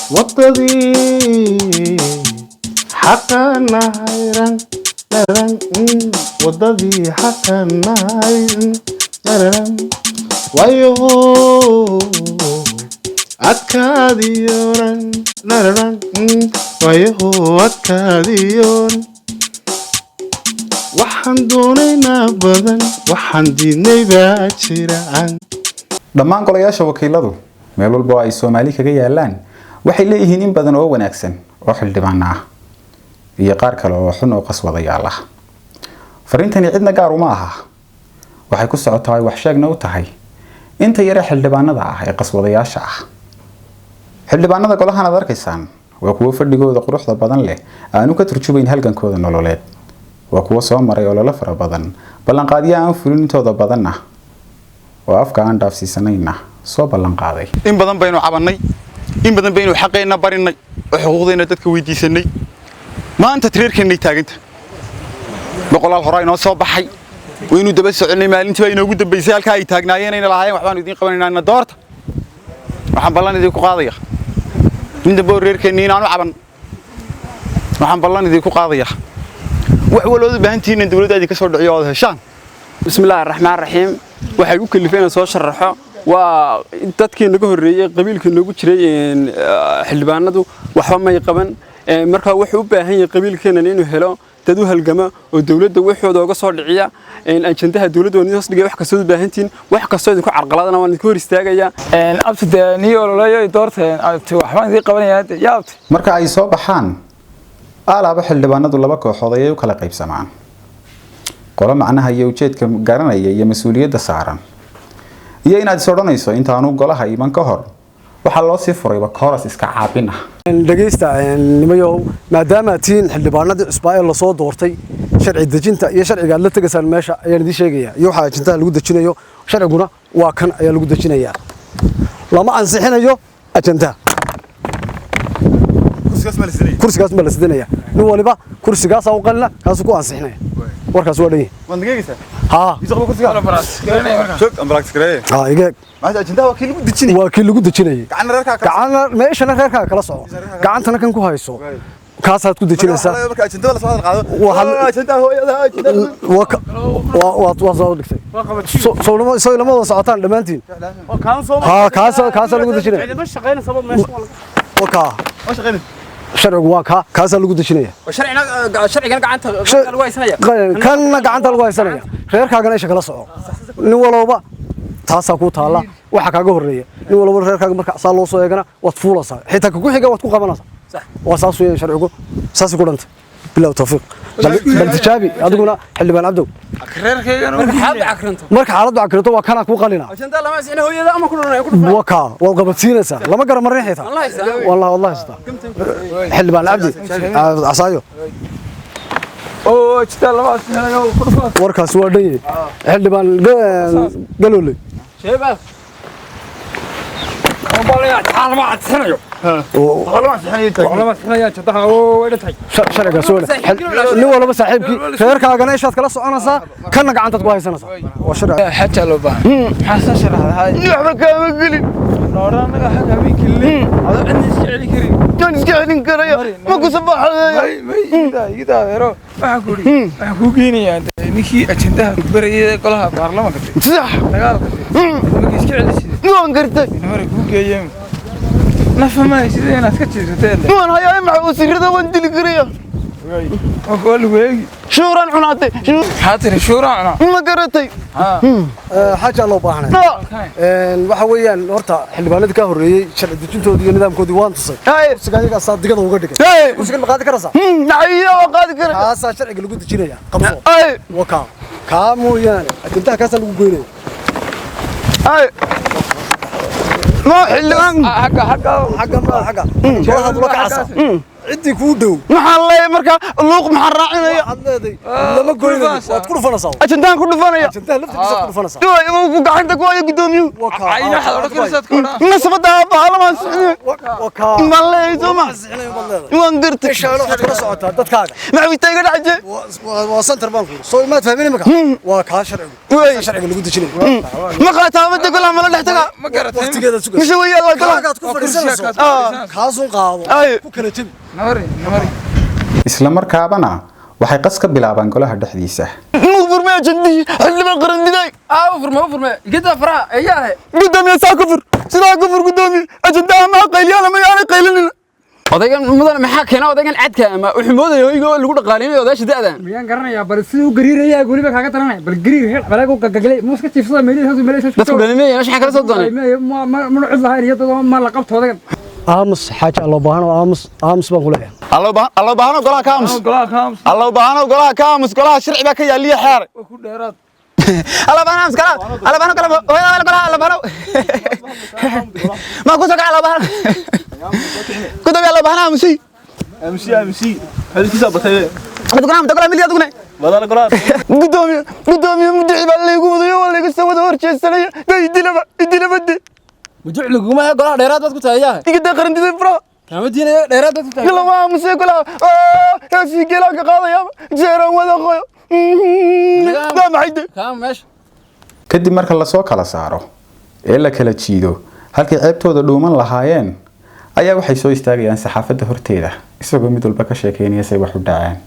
wadadii xaqana hayran daran wadadii xaqana hayran daran wayo adkaadiyoran daran wayo adkaadiyoran waxaan doonaynaa badan waxaan diidnay baa jiraan dhammaan golayaasha wakiiladu meel walba ay Soomaali kaga yaalaan waxay leeyihiin in badan oo wanaagsan oo xildhibaan ah iyo qaar kale oo xun oo qaswadayaal ah farintani cidna gaar uma aha waxay ku socotaa wax sheegna u tahay inta yara xildhibaanada ah ee qaswadayaasha ah xildhibaanada golahan aad arkaysaan waa kuwa fadhigooda quruxda badan leh aanu ka turjubayn halgankooda nololeed waa kuwa soo maray oo la fara badan ballan qaadiya aan fulintooda badan ah oo afka aan dhaafsiisanayna soo ballan qaaday in badan baynu cabanay in badan baynu xaqeena barinay oo xuquuqdeena dadka weydiisanay maanta tireerkeenay taaganta boqolaal hore inoo soo baxay waynu daba soconay maalintii ay inoogu dambeysay halka ay taagnaayeen inay lahaayeen waxbaan idin qabanaynaa doorta waxaan ballan idin ku qaadaya inta boorreerkeenii inaanu caban waxaan ballan idin ku qaadaya wax waloodu baahantiina dawladda idin ka soo dhiciyo oo heshaan bismillaahir rahmaanir rahiim waxay u kalifeen soo sharaxo waa dadkii naga horeeyay qabiilkii nagu jiray xildhibaanadu waxba may qaban marka wuxuu u baahan yahay qabiilkeena inuu helo dad u halgama oo dawladda waxooda uga soo dhiciya ajandaha dawladda oo hoos dhigay wax kastoo u baahantiin wax kastoo idinku carqaladana waan idinku hor istaagaya abtidaniyo ololayo doorteen waxbaan idin qabanaya yaabti marka ay soo baxaan alaaba xildhibaanadu laba kooxood ay u kala qaybsamaan qolo macnaha iyo ujeedka garanaya iyo mas'uuliyadda saaran iyo inaad is odhanayso intaanu golaha iman ka hor waxa loo sii furayba kooras iska caabin ah dhageysta nimayo maadaama tiin xildhibaanada cusbaa la soo doortay sharci dejinta iyo sharciga la tagaysan meesha ayaan idin sheegaya iyo waxa ajinta lagu dejinayo sharciguna waa kan ayaa lagu dejinaya lama ansixinayo ajinta kursigaas ma la sidinaya nin waliba kursigaas oo qalna kaas ku ansixinaya warkaas waa dhigay waan dhageysa ha isaqo kursiga shog ambalax gareey ha iga maanta ajinta waa kii lagu dejinay gacan reerka meesha reerka kala soco gacantana kan ku hayso kaasaad ku dejinaysaa marka ajinta la soo qaado ajinta hooyada ajinta waa soo dhigtay soo lama wada socotaan dhamaantiin kaasa lagu dejinaya ma shaqeynaa sabab meesha waa shaqeynaa sharcigu waa kaasa lagu dejinaya sharcigan gacanta lagu haysanaya kanna gacanta lagu haysanaya reerkaaga isha kala soco nin walba taasa ku taala waxa kaaga horeeya nin walba reerkaaga marka asaa loo soo eegana waad fuulaysaa xitaa ku xiga waad ku qabanaysaa صح واساس وين شرعكم اساس يقول انت بالله توفيق بل تجابي adiguna xildhibaan abdow marka xaaladu akrinto waa kana ku qalina ajanda lama isina hooyada ama kulana waka waa qabatinaysa lama garan marin xitaa wallahi hasta xildhibaan abdi asaayo oo ajanda lama isina warkaas waa dhan xildhibaan galole sheebaa شركة سورة نوع لبس صاحبك خيرك أنا إيش هتكلم صعنصة كنا قاعد تقول هاي سنة وشركة حتى لو بان حسن شرح هاي نحن كم قلي نورانا حاجة بيكلي هذا عندي شعري كريم كان شعري كريم ما كسبح هذا كده يا رو ما حكوكيني يعني نكى أجندها بريء كلها بارلمان كده صح نقال كده نكى شعري نوع قرتي نوري كوكي يوم نفهم ما يصير أنا سكتي رتين نوع هاي مع وسيرة وندي كريم أقول ويجي شورا عناتي حاضر شورا أنا ما قرتي حاجة الله باهنا وحويان ورطة حلبانة كهوري شرد جنتو دي نظام كودي وان تصير سكاني قصاد دقيقة وقدك وسكان مقاد كرسا نعيا وقاد كرسا كاسا شرع اللي قلت جينيا قبصو وكا كامو يعني أنت كاسا اللي قلت ما حلوان حقا والله هذا كاسا عندي كودو maxaa leeyahay marka luuq maxaa raacinaya لما قولي وتكون فنصاو ajandaan ku dhufanaya انت لفتك تكون فنصاو uu gacanta ku haya gudoomiyuhu عينا حضرتك كرسات كونا nasabada bahalama وكا ma leeyahay soo ma waan gartay ايش انا واحد كلا سocota dadkaaga maxay iga dhacaje waa center bank soo ma fahmin imika waa ka sharciga lagu dejinay ma qaataamada kala ma la dhaxtaga ما قرأت waqtigeeda sugan mise way la kala kaad ku fadhiisanayso kaasoo qaado ku kala tib نوري isla markaabana waxay qas ka bilaabaan golaha dhexdiisa mufur ma ajandii xilliba qaran diday فرما قد فرا اياه gudoomiye saa kufur sidaa kufur gudoomiye ajandaa ma qayliyana ma yaanay qaylinin odaygan mudan maxaa keena odaygan cadka ama wuxuu moodayo hoyga lagu dhaqaaleeyo odaasha da'dan miyaan garanayaa bal siduu gariiraya guriga kaaga taranay bal gariir hel balaag uu gagagalay muska tiifsada meelaha dadku dhalimay meesha kala soo doonay ma cid lahayn iyadoo ma la qabto odaygan aamus xaaja loo baahano aamus baan ku leeyahay الله بهانو قولها كامس قولها كامس الله بهانو قولها كامس قولها شرعي بك يا لي حار وكو ديرات الله بهانو امس كلام الله بهانو كلام وين قولها الله بهانو ما كنت الله بهانو كنت الله بهانو امسي هذه كيسا بتاي تقول مليون تقول بدل قرات قدومي مدعي بالله يقول ولا يقول دور جسنا يدينا بدي wuxuu laguma golaha dheeraad baad ku taayay يقدر قرن دي برا kama diinay dheeraad baad ku taayay يلا ما امسي كلها يا في كلام قاضي يا جيران ولا خويا لا ما حد kama meesha kadib marka la soo kala saaro ee la kala jiido halkii ceebtooda dhuuman lahaayeen ayaa waxay soo istaagayaan saxaafadda horteeda isagoo mid walba ka sheekeynaya say wax u dhaceen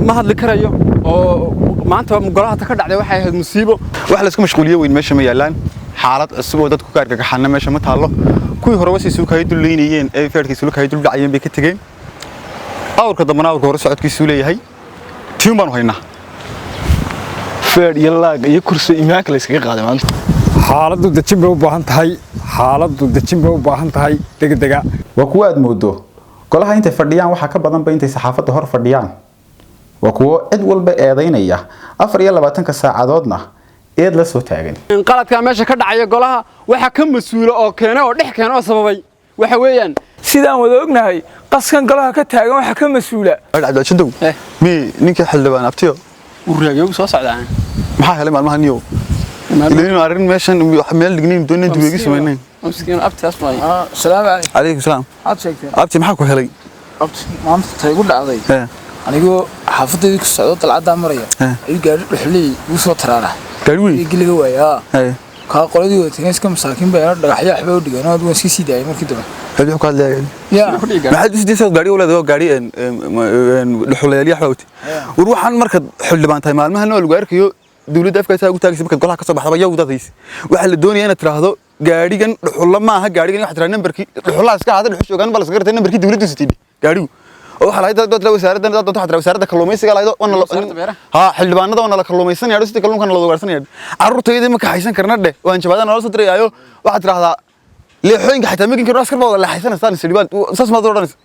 ma hadli karayo oo maanta golaha ta ka dhacday waxay ahayd musiibo wax la isku mashquuliyo weyn meesha ma yaalaan xaalad cusub oo dadku ka argagaxana meesha ma taalo kuwii hore wasi soo kay duleynayeen ee feerkiisu la kay dul dhacayeen bay ka tageen awrka dambana awrka hore socodkiisu leeyahay tiin baan haynaa feer yalaag iyo kursi imaanka la iskaga qaaday maanta xaaladdu dajin bay u baahan tahay degdega waa kuwa aad moodo golaha intay fadhiyaan waxa ka badan ba intay saxaafadda hor fadhiyaan waa kuwa cid walba eedaynaya 24 saacadoodna eed la soo taagan qaladka meesha ka dhacaya golaha waxa ka masuulo oo keenay oo dhex keenay oo sababay waxa weeyaan sidaan wada ognahay qaskan golaha ka taagan waxa ka masuula dhacdo jandow mi ninka xildhibaan abtiyo uu raagay soo socdaan maxaa helay maalmaha niyo ilaa arin meeshan meel digniin doonay duweegi sameeyeen miskiin abtaas ma salaam alaykum salaam aad sheegtay abti maxaa ku helay maanta tay ku dhacday anigoo xaafadayda ku socdo dalcada maraya ay gaari dhuxley ugu soo taraana gaari weyn giliga waaya ka qoladii wada tagay iska masaakiin bay dhagaxyo waxba u dhigeen oo waan sii daayay markii dambe hadii ku hadlayeen maxaad isdiisay gaari walaad oo gaari dhuxleeyay xawti waxaan marka xildhibaan tahay maalmahan oo lagu arkayo dawladda afka ay ugu taagaysa marka golaha ka soo baxda ayaa wadadays waxa la doonayaa inaad tiraahdo gaarigan dhuxula ma aha gaarigan waxa tiraa numberkii dhuxulaha iska hada dhuxush ogaan bal iska gartay numberkii dawladdu sitay gaarigu oo waxa la yidhaahdaa dad wasaaradda wasaaradda kalluumaysiga la yidhaahdo xildhibaanada wana la kalluumaysanaya sidii kalluunkan la ugaarsanaya carruurtayda ma ka haysan karna dhe waan jabaadana nolol soo dirayaayo waxa tiraahdaa leexooyinka xitaa maginka raas karba wada leexaysanaysan sidibaan saas ma doonaysa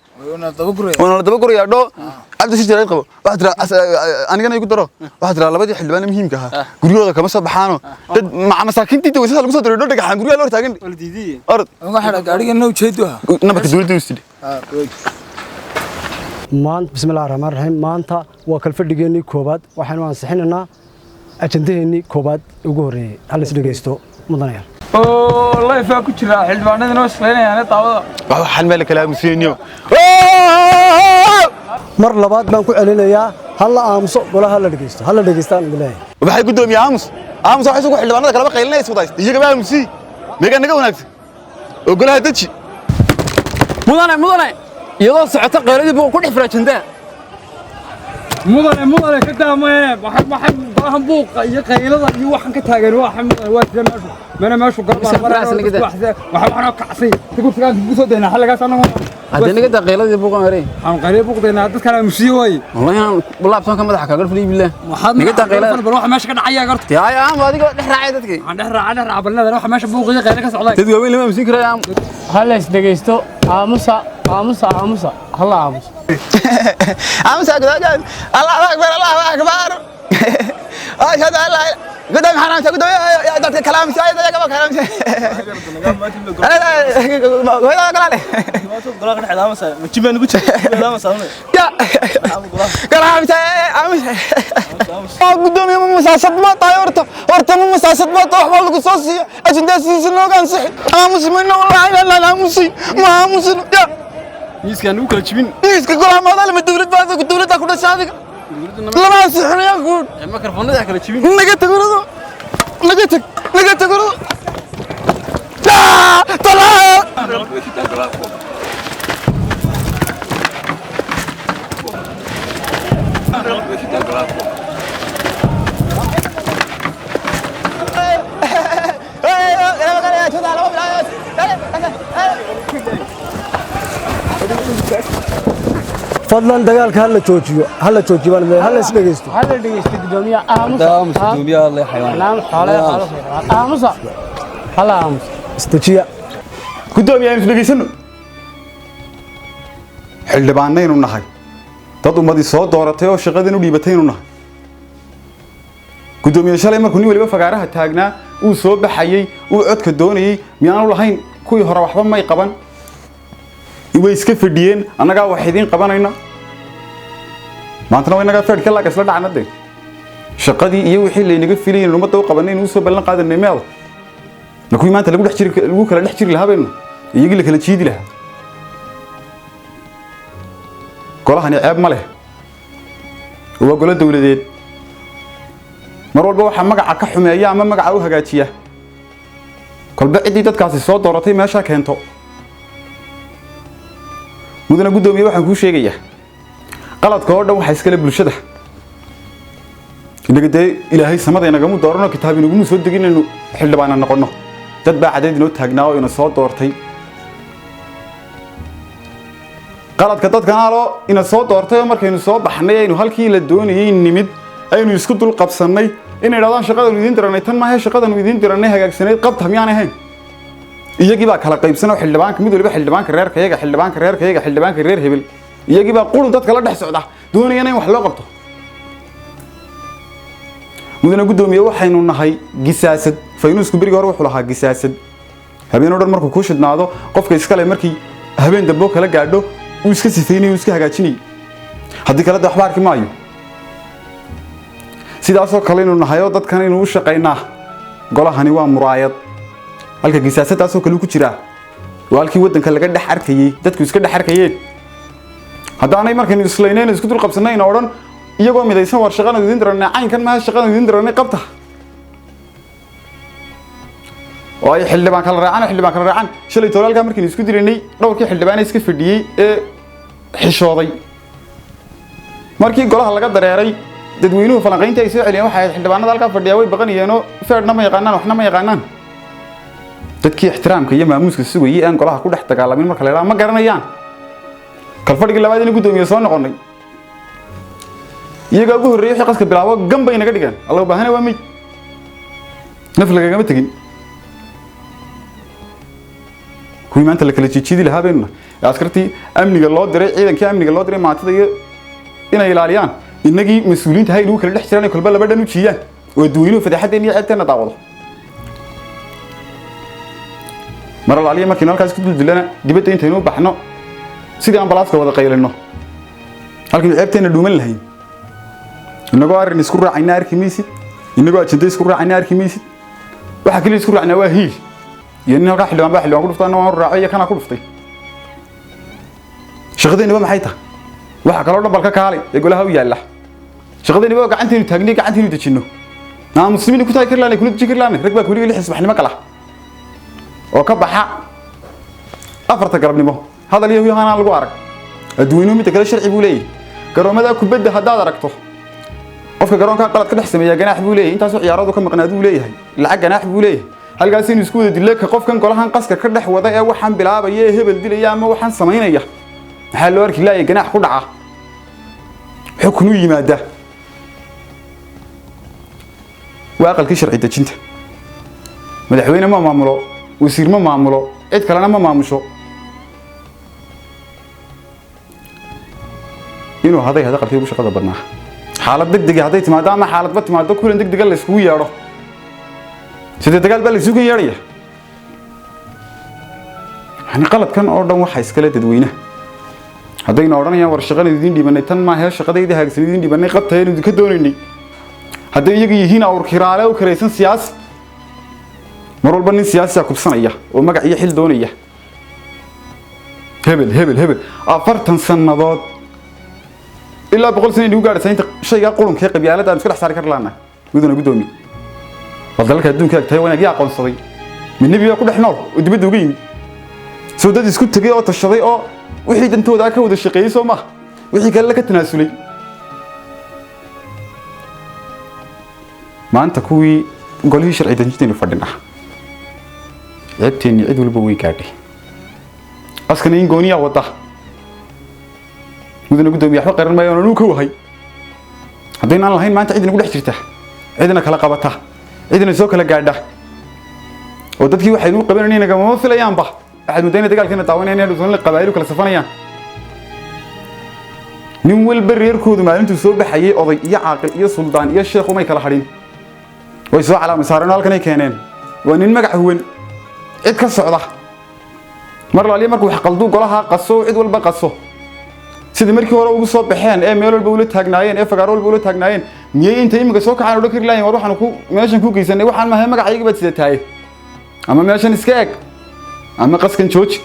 wana daba guraya dho abdi si jiray qabo waxa tiraahdaa anigana igu daro waxa tiraahdaa labadii xildhibaan muhiimka ah guriyooda kama soo baxaano dad masaakiintii wasaaradda lagu soo diray dho dhagaxan guriga loo taagan orod waxa gaariga noo jeedo nabarka dawladdu sidii maanta bismillaahir rahmaanir rahiim maanta waa kal fadhigeennii koobaad waxaanu ansixinaynaa ajandaheennii koobaad ugu horeeyay hal is dhageysto mudanayaal oo live ku jira xildhibaanada noo shaqeynayaan taawada waxaan meel kala aamusiyo mar labaad baan ku celinayaa hal la aamuso golaha la dhageysto hal la dhageystaan leeyahay waxay gudoomiye aamus waxa isugu xildhibaanada kala qaylinaysa wadays iyaga baa aamusi meega naga wanaagsan oo golaha daji mudane iyadoo socota qeyladii buu ku dhex faraajintaa mudane ka daamay waxaan buuqa iyo qaylada iyo waxaan ka taagan waa sida meeshu waxaan kacsay tigurtigaan ugu soo deynaa xalligaas anagu hadda naga daa qeyladii buuqa maray waxaan qaylada buuqdeynaa dadkana musiiyo way wallahi aan laabtoonka madaxa kaaga fadhiyo billah naga daa qeylada bal waxa meesha ka dhacaya garto yaa aan adiga dhex raacay dadkii aan dhex raacay balnada waxa meesha buuqiyo qayla ka socday dad waaweyn lama musiin karayaan hal is dhageysto aamusa halla aamus aamusa gadaajaan Allahu akbar ashhadu an la قدام حرام قدام يا دكتور كلام ساي يا جماعه كلام ساي هذا قال قراءة الحلامة سا مجيب أنا قلت الحلامة سا يا كلام ساي قدام يوم مساسات ما طايرته ورته مساسات ما طاح والله قصصي عشان ده سيسن لو كان صحي انا مسلمين والله لا لا مسلم ما مسلم يا miiska anu kala jibin miiska كلام هذا لما الدولة بعد الدولة تاخذ صادق لا ما صحنا يا اخوي mikrofoonada kala jibin نجت تقولوا نجت تقولوا لا طلع fadlan dagaalka hala joojiyo baan hala is dhageysto هلا دقيقة قدومية آموسا دوبيا الله حيوان نعم حالة آموسا هلا آموسا istajiya gudoomiye aynu isdhegaysano xildhibaanaynu nahay dad ummadii soo dooratay oo shaqadan u dhiibataynu nahay gudoomiye shalay markuu nin waliba fagaaraha taagnaa uu soo baxayay uu codka doonayay miyaanu lahayn kuwii hore waxba may qaban way iska fadhiyeen annagaa wax idiin qabanayna maantana waynaga fadhka laga isla dhacnade shaqadii iyo wixii laynaga filayeen ummadda u qabanay inuu soo ballan qaadanay meel لكن ما أنت لقول حجر لقول كلا نحجر لها بينه يجي لك الشيء دي لها كلها نعيب ماله هو قول الدولة دي مرة البوحة مقع كحمي أيام ما مقع أوها جاتية كل بعدي تتكاسي صوت دورتي ما شاك هنتو مدن قدومي واحد كل شيء جيه قلت كورد وحيسكلب بالشدة إنك ده إلى هاي السماء أنا قاموا دورنا كتابي نقول نصدقين إنه حل بعنا نقولنا dad baa cadeed inoo taagnaa oo ina soo doortay qaladka dadkana loo ina soo doortay markaynu soo baxnay aynu halkii la doonayay nimid aynu isku dul qabsanay inay raadaan shaqadan idin diranay tan ma hay shaqadan idin diranay hagaagsaneed qabta miyaan ahayn iyagii baa kala qaybsanay xildhibaanka mid waliba xildhibaanka reerkayga xildhibaanka reer hebel iyagii baa qulun dadka la dhex socda doonayaan in wax loo qabto mudana gudoomiye waxaynu nahay gisaasad faynuusku bariga hore wuxuu lahaa gisaasad habeen oo dhan markuu ku shidnaado qofka iska leh markii habeen dambe kala gaadho uu iska sifeynay uu iska hagaajinay haddii kala waxba arki maayo sidaas oo kale inuu nahay oo dadkan inuu u shaqeynaa golahani waa muraayad halka gisaasadaas oo kale ku jira walkii wadanka laga dhex arkayay dadku iska dhex arkayeen haddaanay markaynu islayneen isku dul qabsanay oo dhan iyagoo midaysan war shaqada idin diranay caynkan ma shaqada idin diranay qabta oo ay xildhibaan kala raacaan shalay toolaalka markii isku dirinay dhowrkii xildhibaan iska fadhiyay ee xishooday markii golaha laga dareeray dadweynuhu falanqaynta ay soo celiyeen waxa xildhibaanada halka fadhiya way baqanayeen oo feedna ma yaqaanaan waxna ma yaqaanaan dadkii ixtiraamka iyo maamuuska sugayay aan golaha ku dhex dagaalamin marka la yiraahdo ma garanayaan kalfadhigi labaad in gudoomiye soo noqonay iyaga ugu horeeyay wixii qaska bilaabo gamba inaga dhigaan Allah u baahana waa mid naf lagama tagin kuwii maanta la kala jiijidi lahaa beenna askartii amniga loo diray ciidankii amniga loo diray maatada iyo inay ilaaliyaan inagii mas'uuliyiinta hay inuu kala dhex jiraan kolba laba dhan u jiiyaan oo dadweynuhu fadeexadeen iyo ceebteena daawado mar alaaliya markii halkaas ku duldilana dibadda intaynu baxno sidii ambalaaska wada qaylino halkii ceebteena dhuuman lahayn inagoo arin isku raacayna arkimaysid inagoo ajenda isku raacayna arkimaysid waxa kale isku raacnaa waa hiil iyo in halka xildhibaan ku dhuftaan oo raacay iyo kana ku dhuftay shaqadeena maxay tahay waxa kale oo dhan balka kaalay ee golaha u yaala shaqadeena waa gacanteenu taagnay gacanteenu dajino muslimiin ku tahay kirlaan ku dajin kirlaan rag baa kuliga lix subaxnimo kala oo ka baxa afarta galabnimo hadal iyo yahan lagu arag adduunyo mid kale sharci buu leeyahay garoomada kubadda hadaad aragto qofka garoonka qalad ka dhex sameeya ganaax buu leeyahay intaas ciyaaradu ka maqnaad buu leeyahay lacag ganaax buu leeyahay halkaas inuu isku wada dilay ka qofkan golahan qaska ka dhex wada ee waxaan bilaabay hebel dilaya ama waxaan sameeynaya waxa loo arki laayay ganaax ku dhaca xukun u yimaada waa aqalkii sharci dejinta madaxweyne ma maamulo wasiir ma maamulo cid kalena ma maamusho inuu haday aqalkii ugu shaqada badnaa xaalad degdeg ah haday timaado ama xaalad ba timaado kulan degdeg la isku yeero sida dagaal baa la isugu yeedhaya يعني قلت كان أردن وحيس كلا تدوينه هذين أردن يا ورشقان الدين دي بنيتن ما هي شقة دي هاك سنين دي بني قط هين ودكتورني هذا يجي هنا أوركيراله وكريسن سياس مرول بني سياسة كبصنية وما قاعد يحل دونية هبل أفرتن سنضاد إلا بقول سنين يوجد سنين شيء يقولون كي قبيلة ده مسكول حصار كرلانا بدون قدومي فضلك هدون كذا تهي وانا جي أقول صدي من نبي يقول إحنا ودبدو جيم سوداد isku tagay oo tashaday oo wixii dantooda ka wada shaqeeyay Soomaa wixii kale ka tanaasulay maanta kuwii golihii sharci dejinta fadhina ceebteeni cid walba way gaadhay askana in gooniya wada mudana gudoomiye waxba qaran maayo inuu ka wahay hadayna lahayn maanta cid inagu dhex jirta cidina kala qabata cidina soo kala gaadha oo dadkii waxay inuu qabanayeen gama filayaan ba أحد مدينة دجال كنا تعاونين هنا دوسون القبائل وكلا سفنيا نمول برير كود ما أنتم سووا بحيي قضي يا عاقل يا سلطان يا شيخ وما يكلا حرين ويسوى على مسارنا كنا كينين وننمج هون عد كالصعدة مرة عليه مركو حقلدو قلها قصو عد والبا قصو سيد مركي ورا وصوب بحين ميلو البولة هجناين فقروا البولة هجناين مين تيم قصوك عن ذكر لاين وروح أنا كو ماشان كو كيسن وحنا ما هي مج عيق بس تاي أما ماشان إسكاك أما قص كن شوش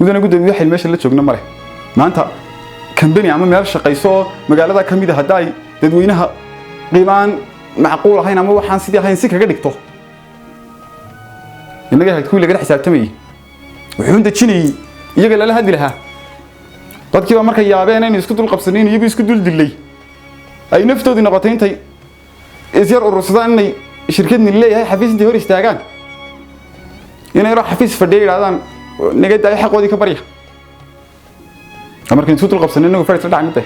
مدن أقول دمية حلم ماشي اللي شوقنا مرة ما أنت كم بني عم ميرش قيسو مقالة كم إذا هداي تدوينها قيمان معقولة هاي نمو حنسيدي هاي نسيك هقدك تو إنك هتقول لك حساب تمي وحين تشيني يجي لا هدي لها قد كذا مرة يابين إن يسكتوا القبسنين يبي يسكتوا الدلي أي نفتو دي نقطتين تي إزير الرصدان إني شركتنا اللي هي حفيز انت هوري استاغان يعني يروح حفيز فردي هذا نجد اي حق ودي كبريه امركن سوت القبسن انه فرت دعن انت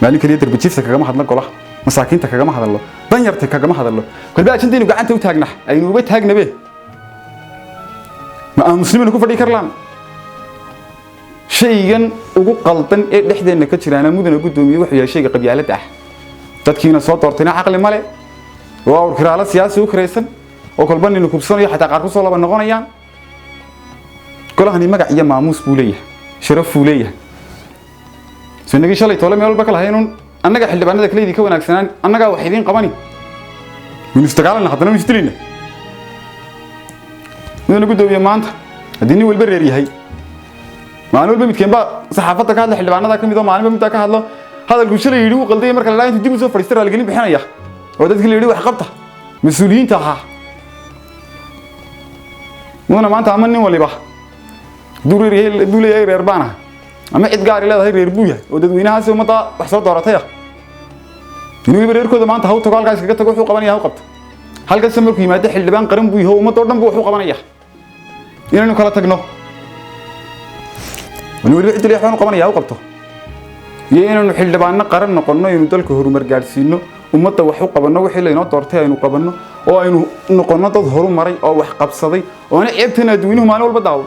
مالك اللي يدير بجيفك كما حدنا قوله مساكينتك كما حدلو دنيرتك كما حدلو كل بقى انت انو غعنت و تاغنا اينو بي تاغنا به ما مسلمين ku fadhi karlaan shaygan ugu qaldan ee dhexdeena ka jiraana mudana gudoomiye wuxuu yahay shayga qabyaalada ah dadkiina soo doortayna aqli male وكرالة سياسي وكريسن وكل بني نكبسون حتى قاركو صلوا بالنغنيان كلها هني مجا إياه معموس بوليه شرف بوليه سنجي شلي طالع ميول بكل هينون أنا جا حل بنا ذكلي دي كون أكسنان أنا جا وحيدين قباني من استقالنا حتى نمشترينه من نقول دوبي ما أنت الدنيا والبريري هاي ما نقول بمتكين بقى صحافتك هذا حل بنا ذاك ميدو ما أنا بمتك هذا الجوشلي يدو قلدي مركل لا أنت تجيب سوف فريستر على الجنب بحنا ودتك اللي يدو حقبته مسؤولين تاعها وانا ما انت عملني ولا باه دوري هي ريربانا اما عيد قاري لا هي ريربويا وددوينها سو متا wax soo dooratay inuu reerkooda maanta haw togaal gaas kaga tago wuxuu qabanaya haw qabta halka samarku yimaado xildhibaan qaran buu yahay umad oo dhan buu wuxuu qabanaya inaynu kala tagno inuu wixii dilay waxaan qabanaya haw qabto inaynu xildhibaanna qaran noqono inuu dalka horumar gaarsiino ummadda wax u qabanno wixii la inoo doortay aynu qabanno oo aynu noqono dad horumaray oo wax qabsaday oo aan ceebtana adduunyuhu maalin walba daawo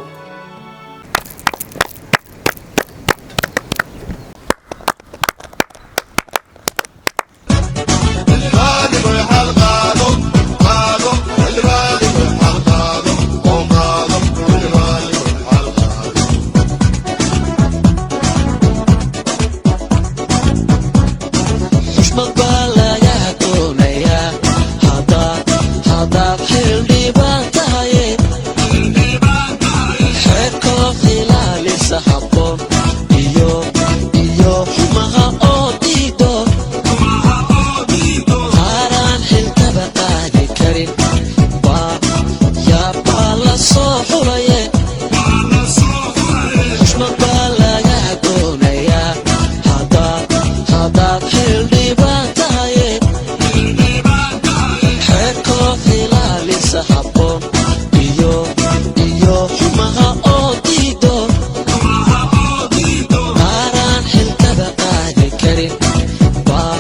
Ba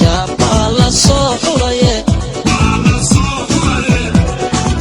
ya pa la so